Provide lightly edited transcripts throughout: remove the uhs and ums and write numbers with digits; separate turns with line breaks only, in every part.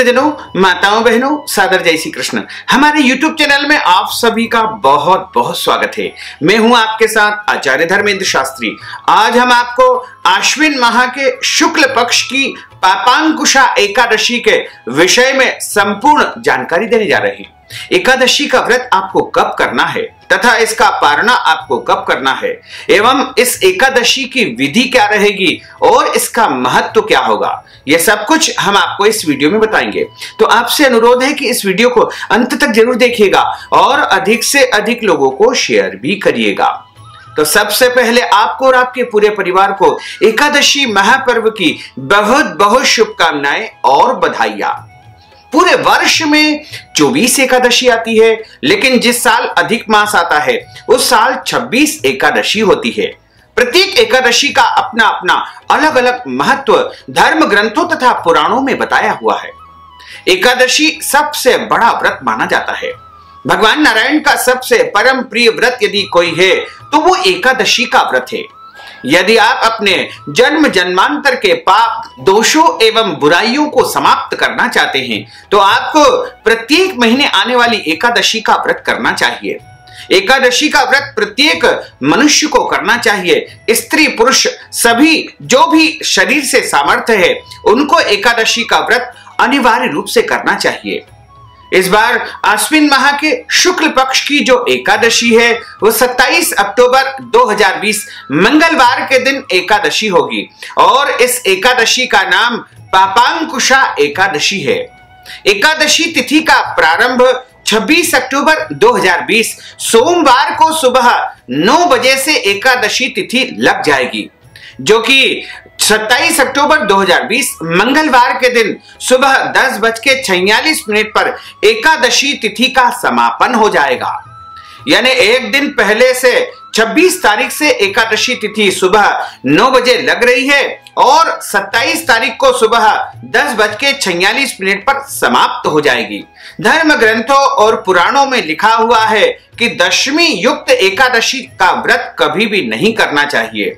प्रियजनों, माताओं, बहनों, सादर जय श्री कृष्ण। हमारे YouTube चैनल में आप सभी का बहुत बहुत स्वागत है। मैं हूं आपके साथ आचार्य धर्मेंद्र शास्त्री। आज हम आपको आश्विन माह के शुक्ल पक्ष की पापांकुशा एकादशी के विषय में संपूर्ण जानकारी देने जा रहे हैं। एकादशी का व्रत आपको कब करना है तथा इसका पारणा आपको कब करना है एवं इस एकादशी की विधि क्या रहेगी और इसका महत्व क्या होगा, यह सब कुछ हम आपको इस वीडियो में बताएंगे। तो आपसे अनुरोध है कि इस वीडियो को अंत तक जरूर देखिएगा और अधिक से अधिक लोगों को शेयर भी करिएगा। तो सबसे पहले आपको और आपके पूरे परिवार को एकादशी महापर्व की बहुत बहुत शुभकामनाएं और बधाइयां। पूरे वर्ष में 24 एकादशी आती है, लेकिन जिस साल अधिक मास आता है उस साल 26 एकादशी होती है। प्रत्येक एकादशी का अपना अपना अलग अलग महत्व धर्म ग्रंथों तथा पुराणों में बताया हुआ है। एकादशी सबसे बड़ा व्रत माना जाता है। भगवान नारायण का सबसे परम प्रिय व्रत यदि कोई है तो वो एकादशी का व्रत है। यदि आप अपने जन्म जन्मांतर के पाप, दोषों एवं बुराइयों को समाप्त करना चाहते हैं तो आपको प्रत्येक महीने आने वाली एकादशी का व्रत करना चाहिए। एकादशी का व्रत प्रत्येक मनुष्य को करना चाहिए। स्त्री पुरुष सभी जो भी शरीर से सामर्थ्य है उनको एकादशी का व्रत अनिवार्य रूप से करना चाहिए। इस बार आश्विन माह के शुक्ल पक्ष की जो एकादशी है वो 27 अक्टूबर 2020 मंगलवार के दिन एकादशी होगी और इस एकादशी का नाम पापांकुशा एकादशी है। एकादशी तिथि का प्रारंभ 26 अक्टूबर 2020 सोमवार को सुबह 9 बजे से एकादशी तिथि लग जाएगी, जो कि 27 अक्टूबर 2020 मंगलवार के दिन सुबह 10:46 पर एकादशी तिथि का समापन हो जाएगा। यानी एक दिन पहले से 26 तारीख से एकादशी तिथि सुबह 9 बजे लग रही है और 27 तारीख को सुबह 10:46 पर समाप्त हो जाएगी। धर्म ग्रंथों और पुराणों में लिखा हुआ है कि दशमी युक्त एकादशी का व्रत कभी भी नहीं करना चाहिए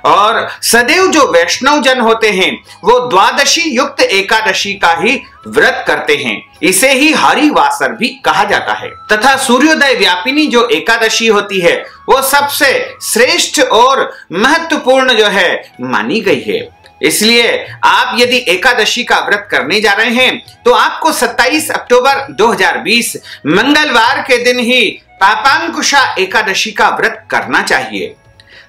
और सदैव जो वैष्णव जन होते हैं वो द्वादशी युक्त एकादशी का ही व्रत करते हैं। इसे ही हरिवासर भी कहा जाता है तथा सूर्योदय व्यापिनी जो एकादशी होती है वो सबसे श्रेष्ठ और महत्वपूर्ण जो है मानी गई है। इसलिए आप यदि एकादशी का व्रत करने जा रहे हैं तो आपको 27 अक्टूबर 2020 मंगलवार के दिन ही पापांकुशा एकादशी का व्रत करना चाहिए।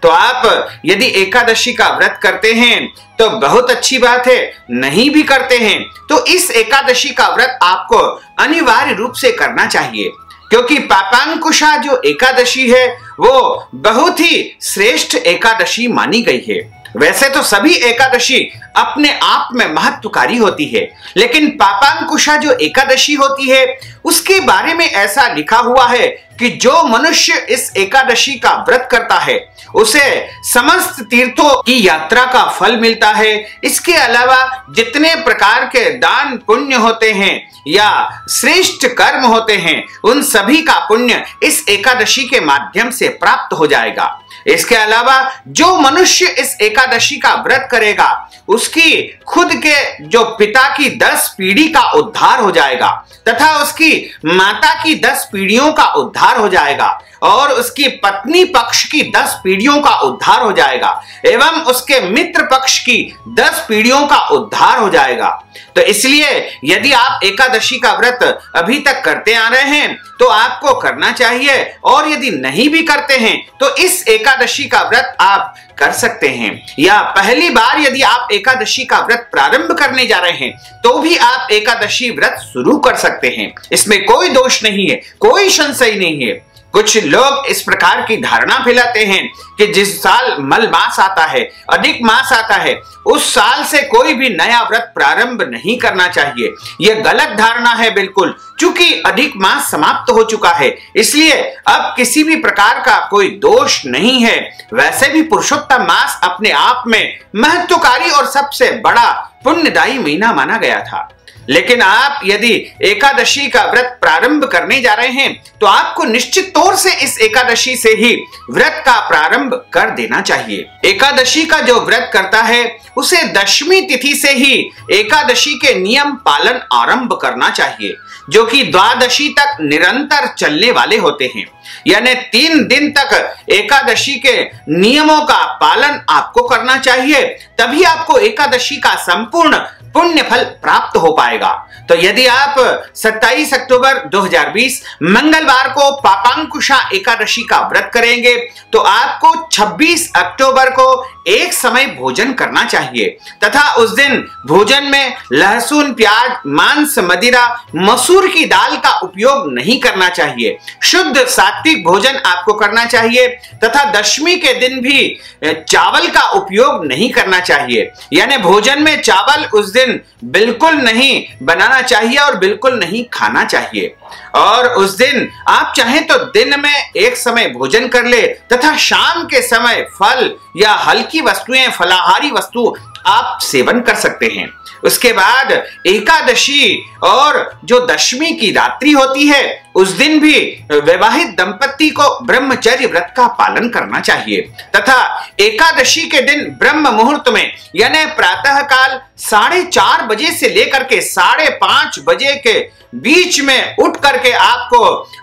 तो आप यदि एकादशी का व्रत करते हैं तो बहुत अच्छी बात है, नहीं भी करते हैं तो इस एकादशी का व्रत आपको अनिवार्य रूप से करना चाहिए, क्योंकि पापांकुशा जो एकादशी है वो बहुत ही श्रेष्ठ एकादशी मानी गई है। वैसे तो सभी एकादशी अपने आप में महत्वकारी होती है, लेकिन पापांकुशा जो एकादशी होती है उसके बारे में ऐसा लिखा हुआ है कि जो मनुष्य इस एकादशी का व्रत करता है उसे समस्त तीर्थों की यात्रा का फल मिलता है। इसके अलावा जितने प्रकार के दान पुण्य होते हैं या श्रेष्ठ कर्म होते हैं उन सभी का पुण्य इस एकादशी के माध्यम से प्राप्त हो जाएगा। इसके अलावा जो मनुष्य इस एकादशी का व्रत करेगा उसकी खुद के जो पिता की 10 पीढ़ी का उद्धार हो जाएगा तथा उसकी माता की 10 पीढ़ियों का उद्धार हो जाएगा और उसकी पत्नी पक्ष की 10 पीढ़ियों का उद्धार हो जाएगा एवं उसके मित्र पक्ष की 10 पीढ़ियों का उद्धार हो जाएगा। तो इसलिए यदि आप एकादशी का व्रत अभी तक करते आ रहे हैं तो आपको करना चाहिए, और यदि नहीं भी करते हैं तो इस एकादशी का व्रत आप कर सकते हैं, या पहली बार यदि आप एकादशी का व्रत प्रारंभ करने जा रहे हैं तो भी आप एकादशी व्रत शुरू कर सकते हैं। इसमें कोई दोष नहीं है, कोई संशय नहीं है। कुछ लोग इस प्रकार की धारणा फैलाते हैं कि जिस साल मल मास आता है, अधिक मास आता है, उस साल से कोई भी नया व्रत प्रारंभ नहीं करना चाहिए। यह गलत धारणा है बिल्कुल, क्योंकि अधिक मास समाप्त हो चुका है, इसलिए अब किसी भी प्रकार का कोई दोष नहीं है। वैसे भी पुरुषोत्तम मास अपने आप में महत्वकारी और सबसे बड़ा पुण्यदायी महीना माना गया था। लेकिन आप यदि एकादशी का व्रत प्रारंभ करने जा रहे हैं तो आपको निश्चित तौर से इस एकादशी से ही व्रत का प्रारंभ कर देना चाहिए। एकादशी का जो व्रत करता है उसे दशमी तिथि से ही एकादशी के नियम पालन आरंभ करना चाहिए, जो कि द्वादशी तक निरंतर चलने वाले होते हैं। यानी 3 दिन तक एकादशी के नियमों का पालन आपको करना चाहिए, तभी आपको एकादशी का संपूर्ण पुण्य फल प्राप्त हो पाएगा। तो यदि आप 27 अक्टूबर 2020 मंगलवार को पापांकुशा एकादशी का व्रत करेंगे तो आपको 26 अक्टूबर को एक समय भोजन करना चाहिए तथा उस दिन भोजन में लहसुन, प्याज, मांस, मदिरा, मसूर की दाल का उपयोग नहीं करना चाहिए। शुद्ध सात्विक भोजन आपको करना चाहिए तथा दशमी के दिन भी चावल का उपयोग नहीं करना चाहिए। यानी भोजन में चावल उस दिन बिल्कुल नहीं बनाना चाहिए और बिल्कुल नहीं खाना चाहिए। और उस दिन आप चाहें तो दिन में एक समय भोजन कर ले तथा शाम के समय फल या हल्की वस्तुएं, फलाहारी वस्तु आप सेवन कर सकते हैं। उसके बाद एकादशी और जो दशमी की रात्रि होती है उस दिन भी विवाहित दंपति को ब्रह्मचर्य व्रत का पालन करना चाहिए तथा एकादशी के दिन ब्रह्म मुहूर्त में यानी प्रातः काल 4:30 बजे से लेकर के 5:30 बजे के बीच में उठ करके आपको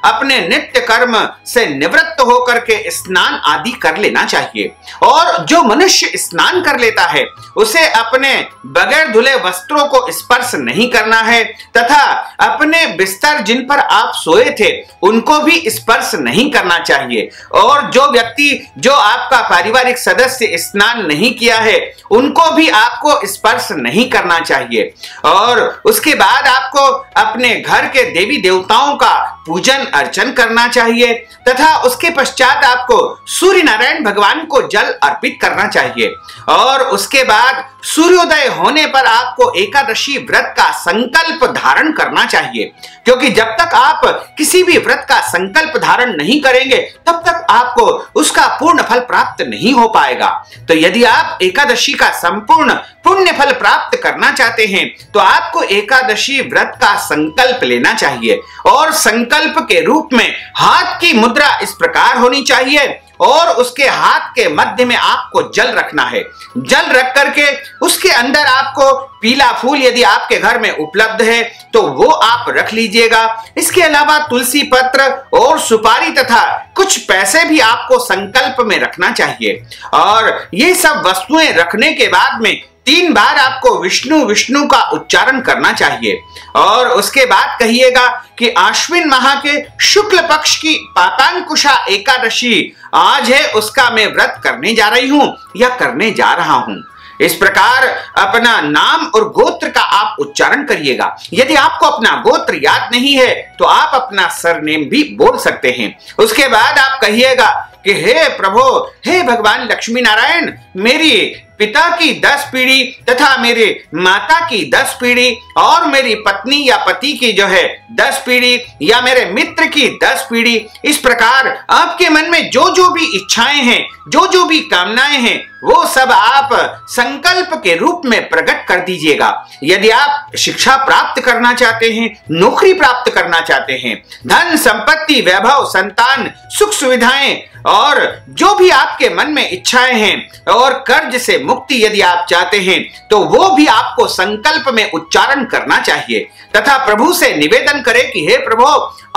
अपने नित्य कर्म से निवृत्त होकर के स्नान आदि कर लेना चाहिए। और जो मनुष्य स्नान कर लेता है उसे अपने बगैर धुले वस्त्रों को स्पर्श नहीं करना है तथा अपने बिस्तर जिन पर आप सोए थे उनको भी स्पर्श नहीं करना चाहिए। और जो व्यक्ति, जो आपका पारिवारिक सदस्य स्नान नहीं किया है उनको भी आपको स्पर्श नहीं करना चाहिए। और उसके बाद आपको अपने घर के देवी देवताओं का पूजन अर्चन करना चाहिए तथा उसके पश्चात आपको सूर्य नारायण भगवान को जल अर्पित करना चाहिए। और उसके बाद सूर्योदय होने पर आपको एकादशी व्रत का संकल्प धारण करना चाहिए, क्योंकि जब तक आप किसी भी व्रत का संकल्प धारण नहीं करेंगे तब तक आपको उसका पूर्ण फल प्राप्त नहीं हो पाएगा। तो यदि आप एकादशी का संपूर्ण पुण्य फल प्राप्त करना चाहते हैं तो आपको एकादशी व्रत का संकल्प लेना चाहिए। और संकल्प के रूप में हाथ की मुद्रा इस प्रकार होनी चाहिए और उसके हाथ के मध्य में आपको जल रखना है। जल रख करके उसके अंदर आपको पीला फूल यदि आपके घर में उपलब्ध है तो वो आप रख लीजिएगा। इसके अलावा तुलसी पत्र और सुपारी तथा कुछ पैसे भी आपको संकल्प में रखना चाहिए। और ये सब वस्तुएं रखने के बाद में 3 बार आपको विष्णु विष्णु का उच्चारण करना चाहिए। और उसके बाद कहिएगा कि आश्विन माह के शुक्ल पक्ष की पापांकुशा एकादशी आज है, उसका मैं व्रत करने जा रही हूं या करने जा रहा हूं। इस प्रकार अपना नाम और गोत्र का आप उच्चारण करिएगा। यदि आपको अपना गोत्र याद नहीं है तो आप अपना सरनेम भी बोल सकते हैं। उसके बाद आप कहिएगा कि हे प्रभु, हे भगवान लक्ष्मी नारायण, मेरी पिता की 10 पीढ़ी तथा मेरे माता की 10 पीढ़ी और मेरी पत्नी या पति की जो है 10 पीढ़ी या मेरे मित्र की 10 पीढ़ी, इस प्रकार आपके मन में जो जो भी इच्छाएं हैं, जो जो भी कामनाएं हैं, वो सब आप संकल्प के रूप में प्रकट कर दीजिएगा। यदि आप शिक्षा प्राप्त करना चाहते हैं, नौकरी प्राप्त करना चाहते हैं, धन संपत्ति, वैभव, संतान, सुख सुविधाएं और जो भी आपके मन में इच्छाएं हैं और कर्ज से मुक्ति यदि आप चाहते हैं तो वो भी आपको संकल्प में उच्चारण करना चाहिए तथा प्रभु से निवेदन करें कि हे प्रभु,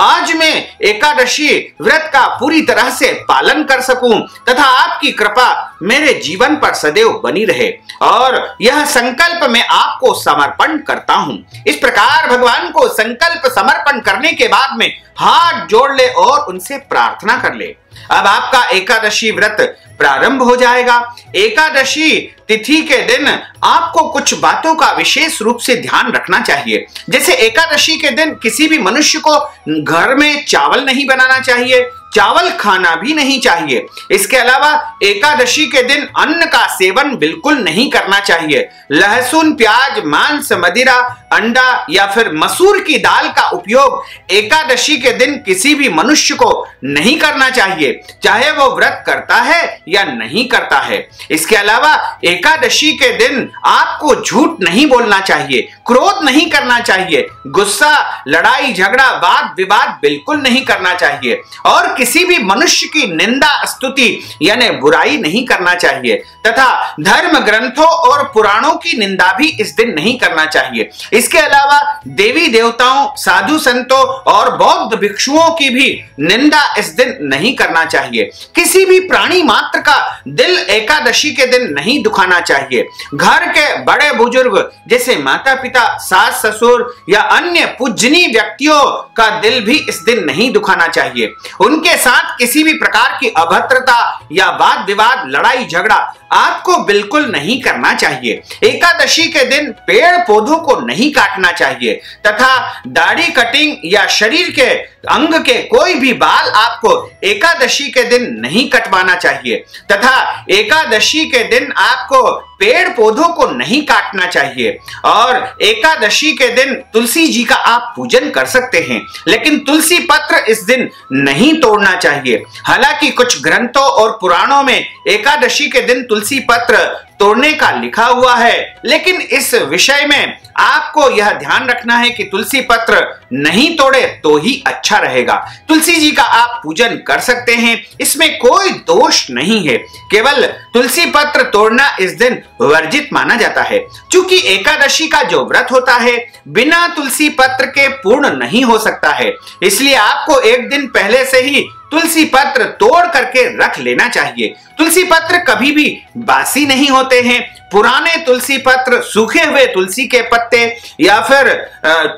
आज मैं एकादशी व्रत का पूरी तरह से पालन कर सकूं तथा आपकी कृपा मेरे जीवन पर सदैव बनी रहे और यह संकल्प मैं आपको समर्पण करता हूं। इस प्रकार भगवान को संकल्प समर्पण करने के बाद में हाथ जोड़ ले और उनसे प्रार्थना कर ले। अब आपका एकादशी व्रत प्रारंभ हो जाएगा। एकादशी तिथि के दिन आपको कुछ बातों का विशेष रूप से ध्यान रखना चाहिए। जैसे एकादशी के दिन किसी भी मनुष्य को घर में चावल नहीं बनाना चाहिए, चावल खाना भी नहीं चाहिए। इसके अलावा एकादशी के दिन अन्न का सेवन बिल्कुल नहीं करना चाहिए। लहसुन, प्याज, मांस, मदिरा, अंडा या फिर मसूर की दाल का उपयोग एकादशी के दिन किसी भी मनुष्य को नहीं करना चाहिए, चाहे वो व्रत करता है या नहीं करता है। इसके अलावा एकादशी के दिन आपको झूठ नहीं बोलना चाहिए, क्रोध नहीं करना चाहिए, गुस्सा, लड़ाई झगड़ा, वाद विवाद बिल्कुल नहीं करना चाहिए और किसी भी मनुष्य की निंदा, स्तुति यानी बुराई नहीं करना चाहिए तथा धर्म ग्रंथों और पुराणों की निंदा भी इस दिन नहीं करना चाहिए। इसके अलावा देवी देवताओं, साधु संतों और बौद्ध भिक्षुओं की भी निंदा इस दिन नहीं करना चाहिए। किसी भी प्राणी मात्र का दिल एकादशी के दिन नहीं दुखाना चाहिए। घर के बड़े बुजुर्ग जैसे माता पिता, सास ससुर या अन्य पूजनीय व्यक्तियों का दिल भी इस दिन नहीं दुखाना चाहिए। उनके साथ किसी भी प्रकार की अभद्रता या वाद विवाद, लड़ाई झगड़ा आपको बिल्कुल नहीं करना चाहिए। एकादशी के दिन पेड़ पौधों को नहीं काटना चाहिए तथा दाढ़ी कटिंग या शरीर के अंग के कोई भी बाल आपको एकादशी के दिन नहीं कटवाना चाहिए तथा एकादशी के दिन आपको पेड़ पौधों को नहीं काटना चाहिए। और एकादशी के दिन तुलसी जी का आप पूजन कर सकते हैं, लेकिन तुलसी पत्र इस दिन नहीं तोड़ना चाहिए। हालांकि कुछ ग्रंथों और पुराणों में एकादशी के दिन तुलसी पत्र तोड़ने का लिखा हुआ है, लेकिन इस विषय में आपको यह ध्यान रखना है कि तुलसी पत्र नहीं तोड़े तो ही अच्छा रहेगा। तुलसी जी का आप पूजन कर सकते हैं, इसमें कोई दोष नहीं है। केवल तुलसी पत्र तोड़ना इस दिन वर्जित माना जाता है। क्योंकि एकादशी का जो व्रत होता है बिना तुलसी पत्र के पूर्ण नहीं हो सकता है, इसलिए आपको एक दिन पहले से ही तुलसी पत्र तोड़ करके रख लेना चाहिए। तुलसी पत्र कभी भी बासी नहीं होते हैं। पुराने तुलसी पत्र, सूखे हुए तुलसी के पत्ते या फिर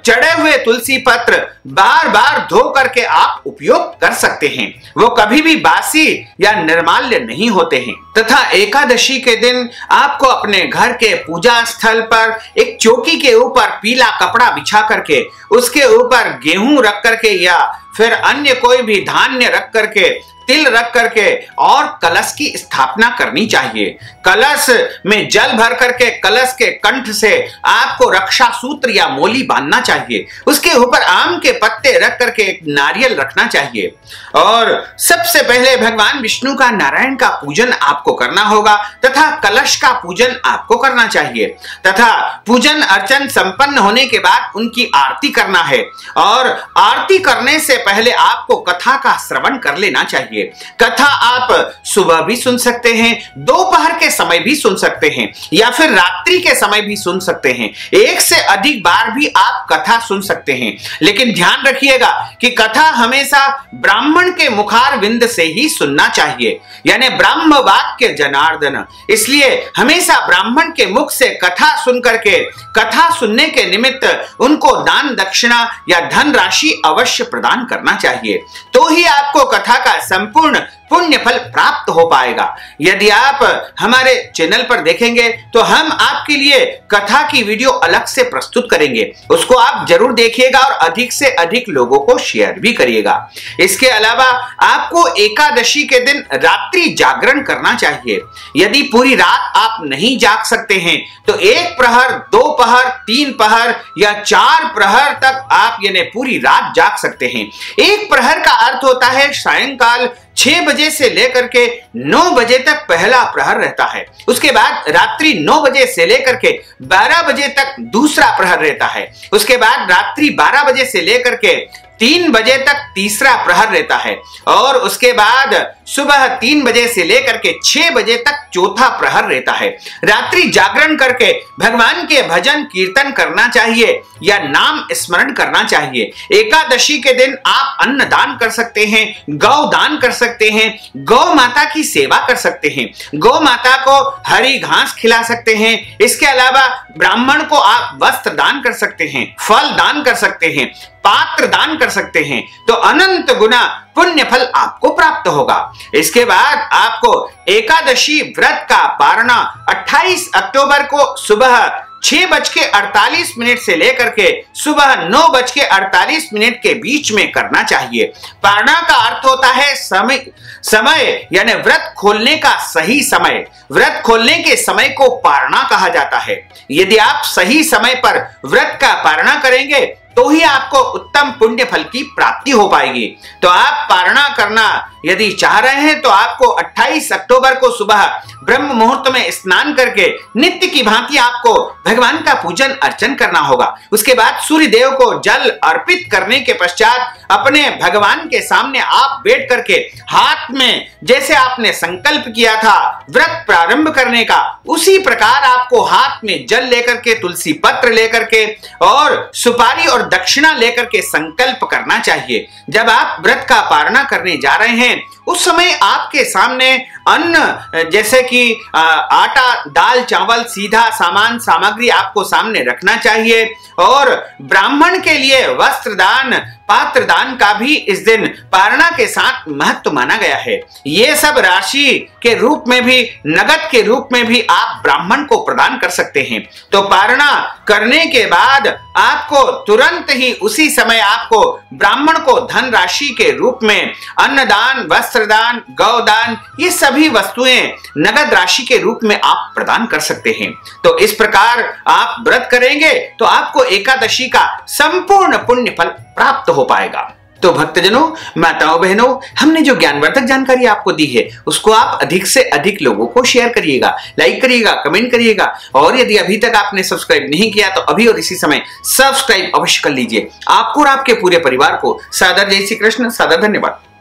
चढ़े हुए तुलसी पत्र बार बार धो करके आप उपयोग कर सकते हैं। वो कभी भी बासी या निर्माल्य नहीं होते हैं। तथा एकादशी के दिन आपको अपने घर के पूजा स्थल पर एक चौकी के ऊपर पीला कपड़ा बिछा करके उसके ऊपर गेहूं रख करके या फिर अन्य कोई भी धान्य रख करके, तिल रख करके और कलश की स्थापना करनी चाहिए। कलश में जल भर करके कलश के कंठ से आपको रक्षा सूत्र या मोली बांधना चाहिए। उसके ऊपर आम के पत्ते रख करके एक नारियल रखना चाहिए और सबसे पहले भगवान विष्णु का, नारायण का पूजन आपको करना होगा तथा कलश का पूजन आपको करना चाहिए तथा पूजन अर्चन संपन्न होने के बाद उनकी आरती करना है और आरती करने से पहले आपको कथा का श्रवण कर लेना चाहिए। कथा आप सुबह भी सुन सकते हैं, दोपहर के समय भी सुन सकते हैं या फिर रात्रि के समय भी सुन सकते हैं। एक से अधिक बार भी आप कथा सुन सकते हैं, लेकिन ध्यान रखिएगा कि कथा हमेशा ब्राह्मण के मुखार विंद से ही सुनना चाहिए, यानी ब्राह्म वाक्य जनार्दन। इसलिए हमेशा ब्राह्मण के मुख से कथा सुन करके, कथा सुनने के निमित्त उनको दान दक्षिणा या धन राशि अवश्य प्रदान करना चाहिए, तो ही आपको कथा का संपूर्ण पुण्य फल प्राप्त हो पाएगा। यदि आप हमारे चैनल पर देखेंगे तो हम आपके लिए कथा की वीडियो अलग से प्रस्तुत करेंगे, उसको आप जरूर देखिएगा और अधिक से अधिक लोगों को शेयर भी करिएगा। इसके अलावा आपको एकादशी के दिन रात्रि जागरण करना चाहिए। यदि पूरी रात आप नहीं जाग सकते हैं तो 1 प्रहर, 2 प्रहर, 3 प्रहर या 4 प्रहर तक आप यानी पूरी रात जाग सकते हैं। 1 प्रहर का अर्थ होता है सायंकाल 6 बजे से लेकर के 9 बजे तक पहला प्रहर रहता है। उसके बाद रात्रि 9 बजे से लेकर के 12 बजे तक दूसरा प्रहर रहता है। उसके बाद रात्रि 12 बजे से लेकर के 3 बजे तक तीसरा प्रहर रहता है और उसके बाद सुबह 3 बजे से लेकर के 6 बजे तक चौथा प्रहर रहता है। रात्रि जागरण करके भगवान के भजन कीर्तन करना चाहिए या नाम स्मरण करना चाहिए। एकादशी के दिन आप अन्न दान कर सकते हैं, गौ दान कर सकते हैं, गौ माता की सेवा कर सकते हैं, गौ माता को हरी घास खिला सकते हैं। इसके अलावा ब्राह्मण को आप वस्त्र दान कर सकते हैं, फल दान कर सकते हैं, पात्र दान कर सकते हैं, तो अनंत गुना पुण्य फल आपको प्राप्त होगा। इसके बाद आपको एकादशी व्रत का पारणा 28 अक्टूबर को सुबह 6:48 से लेकर के सुबह 9:48 के बीच में करना चाहिए। पारणा का अर्थ होता है समय यानी व्रत खोलने का सही समय। व्रत खोलने के समय को पारणा कहा जाता है। यदि आप सही समय पर व्रत का पारणा करेंगे तो ही आपको उत्तम पुण्य फल की प्राप्ति हो पाएगी। तो आप पारणा करना यदि चाह रहे हैं तो आपको 28 अक्टूबर को सुबह ब्रह्म मुहूर्त में स्नान करके नित्य की भांति आपको भगवान का पूजन अर्चन करना होगा। उसके बाद सूर्य देव को जल अर्पित करने के पश्चात अपने भगवान के सामने आप बैठ करके हाथ में जैसे आपने संकल्प किया था व्रत प्रारंभ करने का, उसी प्रकार आपको हाथ में जल लेकर के, तुलसी पत्र लेकर के और सुपारी और दक्षिणा लेकर के संकल्प करना चाहिए। जब आप व्रत का पारणा करने जा रहे हैं उस समय आपके सामने अन्न जैसे कि आटा, दाल, चावल, सीधा सामान सामग्री आपको सामने रखना चाहिए और ब्राह्मण के लिए वस्त्र दान, पात्र दान का भी इस दिन पारणा के साथ महत्व माना गया है। ये सब राशि के रूप में भी, नगद के रूप में भी आप ब्राह्मण को प्रदान कर सकते हैं। तो पारणा करने के बाद आपको तुरंत ही उसी समय आपको ब्राह्मण को धन राशि के रूप में अन्नदान, वस्त्रदान, गौदान, ये सभी वस्तुएं नगद राशि के रूप में आप प्रदान कर सकते हैं। तो इस प्रकार आप व्रत करेंगे तो आपको एकादशी का संपूर्ण पुण्य फल प्राप्त हो पाएगा। तो भक्तजनों, माताओं, बहनों, हमने जो ज्ञानवर्धक जानकारी आपको दी है उसको आप अधिक से अधिक लोगों को शेयर करिएगा, लाइक करिएगा, कमेंट करिएगा और यदि अभी तक आपने सब्सक्राइब नहीं किया तो अभी और इसी समय सब्सक्राइब अवश्य कर लीजिए। आपको और आपके पूरे परिवार को सादर जय श्री कृष्ण, सादर धन्यवाद।